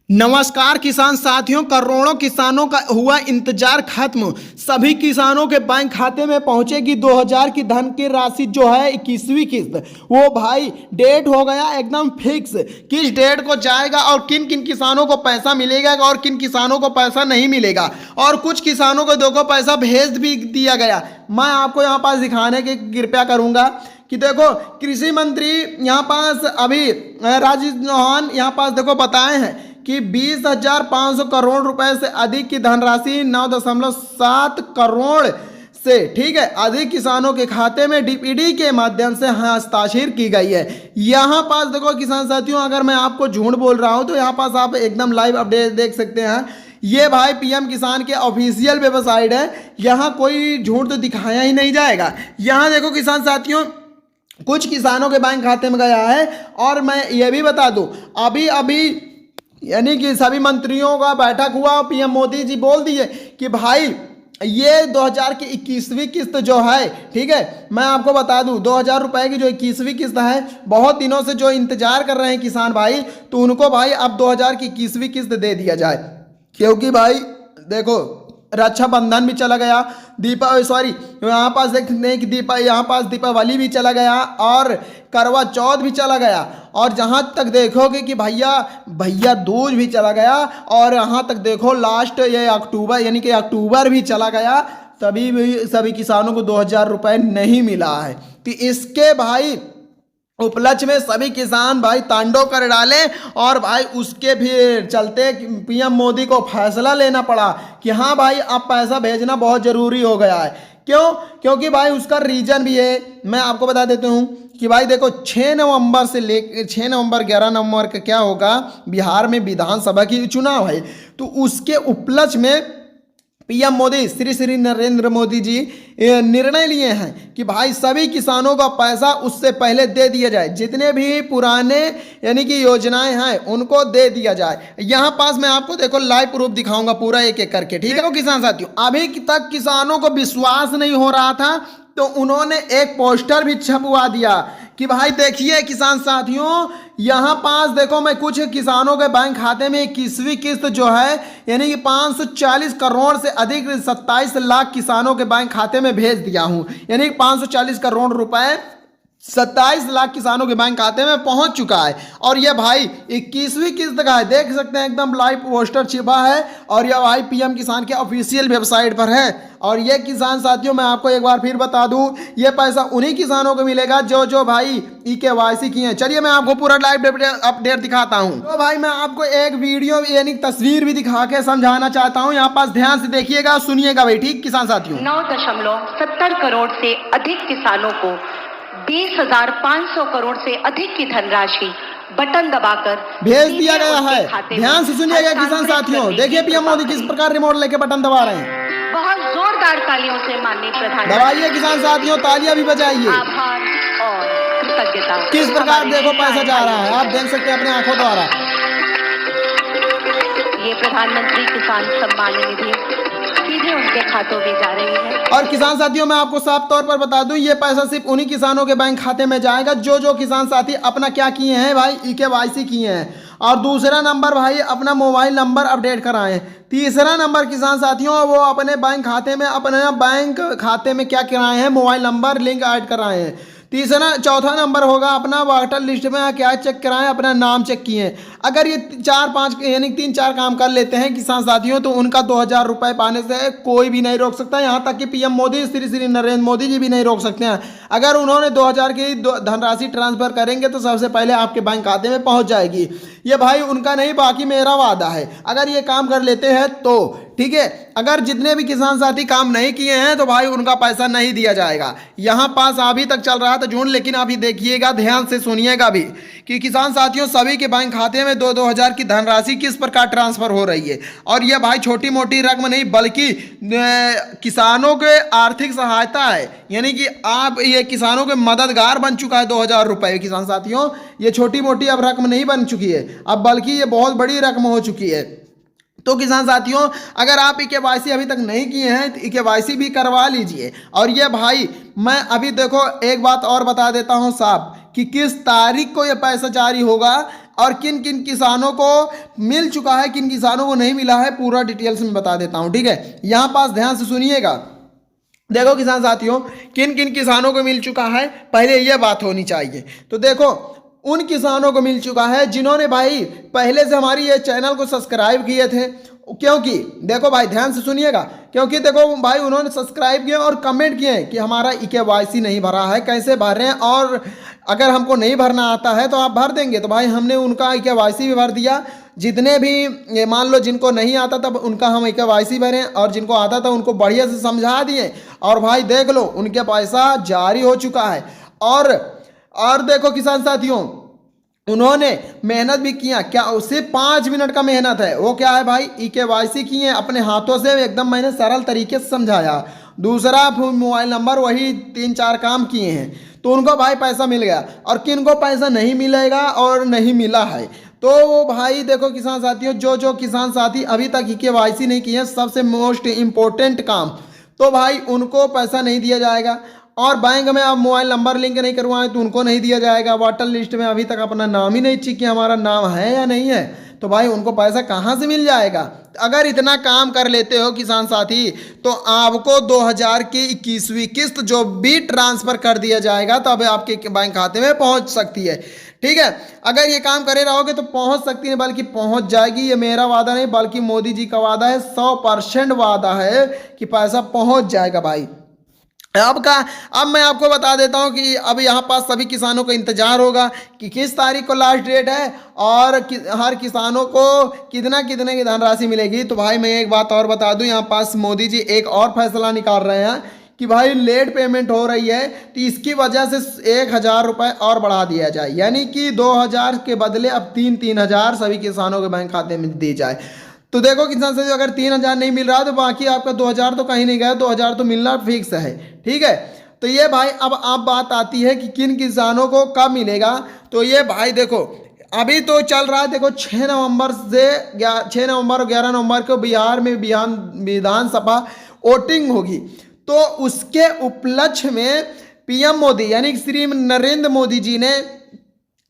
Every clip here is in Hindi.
नमस्कार किसान साथियों, करोड़ों किसानों का हुआ इंतजार खत्म। सभी किसानों के बैंक खाते में पहुंचेगी 2000 की धन की राशि जो है 21वीं किस्त। वो भाई डेट हो गया एकदम फिक्स, किस डेट को जाएगा और किन किन किसानों को पैसा मिलेगा और किन किसानों को पैसा नहीं मिलेगा। और कुछ किसानों को देखो पैसा भेज भी दिया गया। मैं आपको यहाँ पास दिखाने की कृपया करूँगा कि देखो कृषि मंत्री यहाँ पास अभी राजेश चौहान यहाँ पास देखो बताए हैं कि 20,500 करोड़ रुपए से अधिक की धनराशि 9.7 करोड़ से ठीक है अधिक किसानों के खाते में डीपीडी के माध्यम से हस्ताक्षर की गई है। यहाँ पास देखो किसान साथियों, अगर मैं आपको झूठ बोल रहा हूँ तो यहाँ पास आप एकदम लाइव अपडेट देख सकते हैं। ये भाई पीएम किसान के ऑफिशियल वेबसाइट है, यहाँ कोई झूठ तो दिखाया ही नहीं जाएगा। यहाँ देखो किसान साथियों, कुछ किसानों के बैंक खाते में गया है। और मैं ये भी बता दूं, अभी यानी कि सभी मंत्रियों का बैठक हुआ, पीएम मोदी जी बोल दिए कि भाई ये 2000 की 21वीं किस्त जो है ठीक है, मैं आपको बता दूं 2000 रुपए की जो 21वीं किस्त है, बहुत दिनों से जो इंतजार कर रहे हैं किसान भाई, तो उनको भाई अब 2000 की 21वीं किस्त दे दिया जाए। क्योंकि भाई देखो रक्षाबंधन भी चला गया, यहाँ पास देखते हैं कि यहाँ पास दीपावली भी चला गया और करवा चौथ भी चला गया। और जहाँ तक देखोगे कि भैया दूज भी चला गया और यहाँ तक देखो लास्ट ये अक्टूबर यानी कि अक्टूबर भी चला गया, तभी भी सभी किसानों को 2000 रुपये नहीं मिला है। कि इसके भाई उपलक्ष्य में सभी किसान भाई तांडव कर डाले और भाई उसके भी चलते पीएम मोदी को फैसला लेना पड़ा कि हाँ भाई अब पैसा भेजना बहुत ज़रूरी हो गया है। क्यों? क्योंकि भाई उसका रीजन भी है, मैं आपको बता देता हूँ कि भाई देखो 6 नवंबर से लेकर 6 नवंबर 11 नवंबर का क्या होगा, बिहार में विधानसभा की चुनाव है। तो उसके उपलक्ष्य में पीएम मोदी श्री नरेंद्र मोदी जी निर्णय लिए हैं कि भाई सभी किसानों का पैसा उससे पहले दे दिया जाए, जितने भी पुराने यानी कि योजनाएं हैं उनको दे दिया जाए। यहाँ पास मैं आपको देखो लाइव प्रूफ दिखाऊंगा पूरा एक एक करके, ठीक है। तो किसान साथियों, अभी तक किसानों को विश्वास नहीं हो रहा था तो उन्होंने एक पोस्टर भी छपवा दिया कि भाई देखिए किसान साथियों, यहाँ पास देखो मैं कुछ किसानों के बैंक खाते में 21वीं किस्त जो है यानी कि 540 करोड़ से अधिक 27 लाख किसानों के बैंक खाते में भेज दिया हूँ। यानी 540 करोड़ रुपए 27 लाख किसानों के बैंक खाते में पहुंच चुका है। और यह भाई 21वीं किस्त का है, देख सकते हैं एकदम लाइव पोस्टर छिपा है और यह भाई पीएम किसान के ऑफिशियल वेबसाइट पर है। और ये किसान साथियों, मैं आपको एक बार फिर बता दूं, ये पैसा उन्हीं किसानों को मिलेगा जो भाई EKYC किए हैं। चलिए मैं आपको पूरा लाइव अपडेट दिखाता हूं। तो भाई मैं आपको एक वीडियो यानी तस्वीर भी दिखा के समझाना चाहता हूं, यहाँ पास ध्यान से देखिएगा, सुनिएगा भाई, ठीक किसान साथियों। 9.70 करोड़ से अधिक किसानों को 20,500 करोड़ से अधिक की धनराशि बटन दबाकर भेज दिया गया है। ध्यान से सुनिएगा किसान साथियों, देखिए पीएम मोदी किस प्रकार रिमोट लेके बटन दबा रहे हैं। बहुत जोरदार तालियों से माननीय प्रधानमंत्री दबाइए किसान साथियों, तालियां भी बजाइए। आभार और कृतज्ञता। किस प्रकार देखो पैसा जा रहा है, आप देख सकते हैं अपने आंखों द्वारा। ये प्रधानमंत्री किसान सम्मान निधि सीधे उनके खातों में जा रही है। और किसान साथियों, मैं आपको साफ तौर पर बता दूं, ये पैसा सिर्फ उन्हीं किसानों के बैंक खाते में जाएगा जो किसान साथी अपना क्या किए हैं भाई, EKYC किए हैं। और दूसरा नंबर भाई अपना मोबाइल नंबर अपडेट कराएं। तीसरा नंबर किसान साथियों, वो अपने बैंक खाते में क्या कराए हैं, मोबाइल नंबर लिंक ऐड कराए हैं। चौथा नंबर होगा अपना वाटर लिस्ट में क्या चेक कराएं, अपना नाम चेक किए। अगर ये 4-5 यानी 3-4 काम कर लेते हैं किसान साथियों, तो उनका 2000 रुपये पाने से कोई भी नहीं रोक सकता, यहाँ तक कि पीएम मोदी श्री नरेंद्र मोदी जी भी नहीं रोक सकते हैं। अगर उन्होंने 2000 की धनराशि ट्रांसफर करेंगे तो सबसे पहले आपके बैंक खाते में पहुँच जाएगी। ये भाई उनका नहीं, बाकी मेरा वादा है। अगर ये काम कर लेते हैं तो ठीक है, अगर जितने भी किसान साथी काम नहीं किए हैं तो भाई उनका पैसा नहीं दिया जाएगा। यहाँ पास अभी तक चल रहा था जून, लेकिन अभी देखिएगा, ध्यान से सुनिएगा भी कि किसान साथियों सभी के बैंक खाते में 2-2 हज़ार की धनराशि किस प्रकार ट्रांसफर हो रही है। और यह भाई छोटी मोटी रकम नहीं, बल्कि किसानों के आर्थिक सहायता है, यानी कि आप ये किसानों के मददगार बन चुका है 2000 रुपये। किसान साथियों, ये छोटी मोटी अब रकम नहीं बन चुकी है, अब बल्कि ये बहुत बड़ी रकम हो चुकी है। तो किसान साथियों, अगर आप EKYC अभी तक नहीं किए हैं तो EKYC भी करवा लीजिए। और ये भाई मैं अभी देखो एक बात और बता देता हूं साहब कि किस तारीख को ये पैसा जारी होगा और किन किन किसानों को मिल चुका है, किन किसानों को नहीं मिला है, पूरा डिटेल्स में बता देता हूँ। ठीक है, यहाँ पास ध्यान से सुनिएगा। देखो किसान साथियों, किन किन किसानों को मिल चुका है, पहले यह बात होनी चाहिए। तो देखो उन किसानों को मिल चुका है जिन्होंने भाई पहले से हमारी ये चैनल को सब्सक्राइब किए थे, क्योंकि देखो भाई ध्यान से सुनिएगा, क्योंकि देखो भाई उन्होंने सब्सक्राइब किए और कमेंट किए हैं कि हमारा EKYC नहीं भरा है, कैसे भर रहे हैं, और अगर हमको नहीं भरना आता है तो आप भर देंगे। तो भाई हमने उनका EKYC भी भर दिया। जितने भी मान लो जिनको नहीं आता तब उनका हम EKYC भरें, और जिनको आता था उनको बढ़िया से समझा दिए, और भाई देख लो उनके पैसा जारी हो चुका है। और देखो किसान साथियों, उन्होंने मेहनत भी किया, क्या उससे 5 मिनट का मेहनत है, वो क्या है भाई, EKYC किए अपने हाथों से, एकदम मैंने सरल तरीके से समझाया। दूसरा मोबाइल नंबर, वही 3-4 काम किए हैं, तो उनको भाई पैसा मिल गया। और किन को पैसा नहीं मिलेगा और नहीं मिला है, तो वो भाई देखो किसान साथियों, जो किसान साथी अभी तक EKYC नहीं किए, सबसे मोस्ट इम्पोर्टेंट काम, तो भाई उनको पैसा नहीं दिया जाएगा। और बैंक में आप मोबाइल नंबर लिंक नहीं करवाएं तो उनको नहीं दिया जाएगा। वाटर लिस्ट में अभी तक अपना नाम ही नहीं चेक किया, हमारा नाम है या नहीं है, तो भाई उनको पैसा कहाँ से मिल जाएगा। अगर इतना काम कर लेते हो किसान साथी, तो आपको 2000 की 21वीं किस्त जो भी ट्रांसफ़र कर दिया जाएगा, तो अब आपके बैंक खाते में पहुँच सकती है। ठीक है, अगर ये काम करे रहोगे तो पहुँच सकती है, बल्कि पहुँच जाएगी। ये मेरा वादा नहीं बल्कि मोदी जी का वादा है, 100% वादा है कि पैसा पहुँच जाएगा भाई। अब मैं आपको बता देता हूं कि अब यहाँ पास सभी किसानों को इंतजार होगा कि किस तारीख को लास्ट डेट है और हर किसानों को कितना कितने की धनराशि मिलेगी। तो भाई मैं एक बात और बता दूं, यहाँ पास मोदी जी एक और फैसला निकाल रहे हैं कि भाई लेट पेमेंट हो रही है, तो इसकी वजह से 1000 रुपये और बढ़ा दिया जाए, यानी कि 2000 के बदले अब 3-3 हज़ार सभी किसानों के बैंक खाते में दी जाए। तो देखो किसान साथियों, अगर 3000 नहीं मिल रहा तो बाकी आपका 2000 तो कहीं नहीं गया, 2000 तो मिलना फिक्स है। ठीक है, तो ये भाई अब बात आती है कि किन किसानों को कब मिलेगा। तो ये भाई देखो अभी तो चल रहा है, देखो 6 नवंबर और 11 नवंबर को बिहार में विधानसभा वोटिंग होगी। तो उसके उपलक्ष्य में PM मोदी यानी कि श्री नरेंद्र मोदी जी ने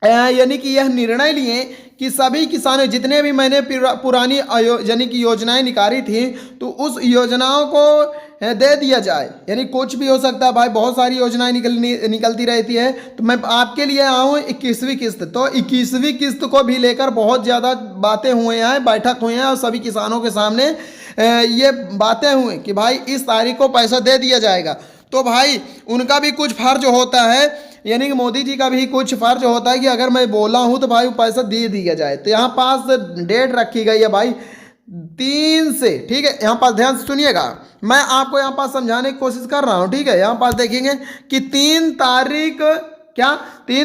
यानी कि यह निर्णय लिए कि सभी किसानों, जितने भी मैंने पुरानी यानी कि योजनाएं निकाली थी, तो उस योजनाओं को दे दिया जाए। यानी कुछ भी हो सकता है भाई, बहुत सारी योजनाएं निकलती रहती है। तो मैं आपके लिए आया हूँ 21वीं किस्त। तो 21वीं किस्त को भी लेकर बहुत ज़्यादा बातें हुए हैं, बैठक हुए हैं, और सभी किसानों के सामने ये बातें हुई कि भाई इस तारीख को पैसा दे दिया जाएगा। तो भाई उनका भी कुछ फर्ज होता है, यानी कि मोदी जी का भी कुछ फर्ज होता है कि अगर मैं बोला हूं तो भाई पैसा दे दिया जाए। तो यहाँ पास डेट रखी गई है भाई 3 से। ठीक है, यहाँ पास ध्यान से सुनिएगा, मैं आपको यहाँ पास समझाने की कोशिश कर रहा हूँ। ठीक है, यहाँ पास देखेंगे कि 3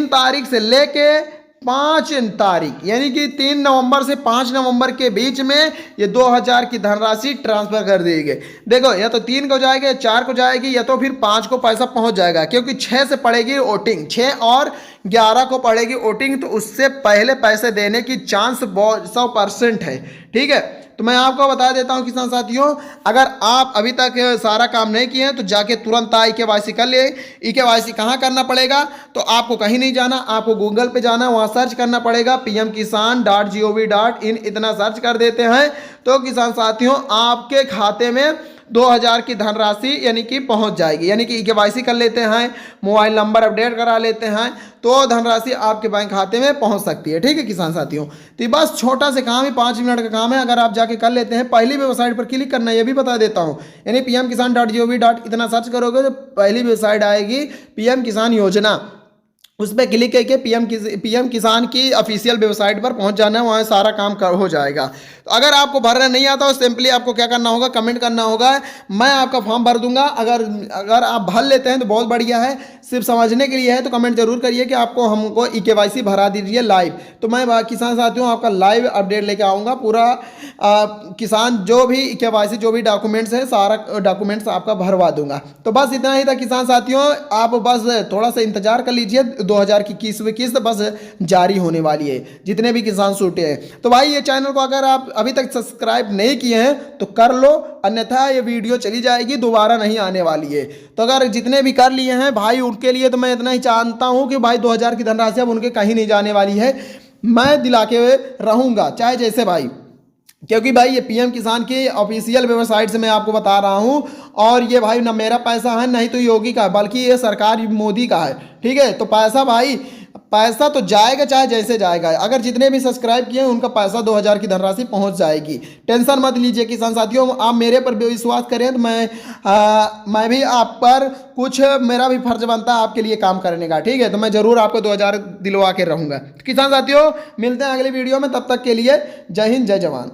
तारीख से लेके 5 तारीख, यानी कि 3 नवंबर से 5 नवंबर के बीच में ये 2000 की धनराशि ट्रांसफर कर दी गई। देखो या तो 3 को जाएगी, या 4 को जाएगी, या तो फिर 5 को पैसा पहुंच जाएगा, क्योंकि 6 से पड़ेगी वोटिंग, 6 और 11 को पड़ेगी वोटिंग, तो उससे पहले पैसे देने की चांस 100% है। ठीक है, तो मैं आपको बता देता हूं किसान साथियों, अगर आप अभी तक सारा काम नहीं किए हैं तो जाके तुरंत EKYC कर ले। EKYC कहाँ करना पड़ेगा, तो आपको कहीं नहीं जाना, आपको गूगल पे जाना, वहाँ सर्च करना पड़ेगा pmkisan.gov.in, इतना सर्च कर देते हैं तो किसान साथियों आपके खाते में 2000 की धनराशि यानी कि पहुंच जाएगी। यानी कि EKYC कर लेते हैं, मोबाइल नंबर अपडेट करा लेते हैं, तो धनराशि आपके बैंक खाते में पहुंच सकती है। ठीक है किसान साथियों, तो बस छोटा से काम है, 5 मिनट का काम है, अगर आप जाके कर लेते हैं। पहली वेबसाइट पर क्लिक करना है, ये भी बता देता हूं, यानी pmkisan.gov.in इतना सर्च करोगे तो पहली वेबसाइट आएगी PM किसान योजना, उस पर क्लिक करके PM किसान की ऑफिशियल वेबसाइट पर पहुंच जाना है, वहाँ सारा काम हो जाएगा। तो अगर आपको भरना नहीं आता तो सिंपली आपको क्या करना होगा, कमेंट करना होगा, मैं आपका फॉर्म भर दूंगा। अगर आप भर लेते हैं तो बहुत बढ़िया है, सिर्फ समझने के लिए है, तो कमेंट जरूर करिए कि आपको हमको EKYC भरा दीजिए लाइव। तो मैं किसान साथियों आपका लाइव अपडेट लेके आऊँगा, पूरा किसान जो भी EKYC जो भी डॉक्यूमेंट्स है सारा डॉक्यूमेंट्स आपका भरवा दूंगा। तो बस इतना ही था किसान साथियों, आप बस थोड़ा सा इंतजार कर लीजिए, 2000 की 21वीं किस्त बस जारी होने वाली है, जितने भी किसान छूटे हैं। तो भाई ये चैनल को अगर आप अभी तक सब्सक्राइब नहीं किए हैं तो कर लो, अन्यथा ये वीडियो चली जाएगी, दोबारा नहीं आने वाली है। तो अगर जितने भी कर लिए हैं भाई, उनके लिए तो मैं इतना ही जानता हूं कि भाई 2000 की धनराशि अब उनके कहीं नहीं जाने वाली है। मैं दिला के रहूँगा, चाहे जैसे भाई, क्योंकि भाई ये पीएम किसान की ऑफिशियल वेबसाइट से मैं आपको बता रहा हूँ। और ये भाई ना मेरा पैसा है, नहीं तो योगी का है, बल्कि ये सरकार मोदी का है। ठीक है, तो पैसा भाई, पैसा तो जाएगा चाहे जैसे जाएगा। अगर जितने भी सब्सक्राइब किए हैं उनका पैसा 2000 की धनराशि पहुंच जाएगी, टेंशन मत लीजिए किसान साथियों। आप मेरे पर विश्वास करें तो मैं भी आप पर कुछ, मेरा भी फर्ज बनता है आपके लिए काम करने का। ठीक है, तो मैं ज़रूर आपको 2000 दिलवा के रहूँगा। किसान साथियों, मिलते हैं अगली वीडियो में, तब तक के लिए जय हिंद, जय जवान।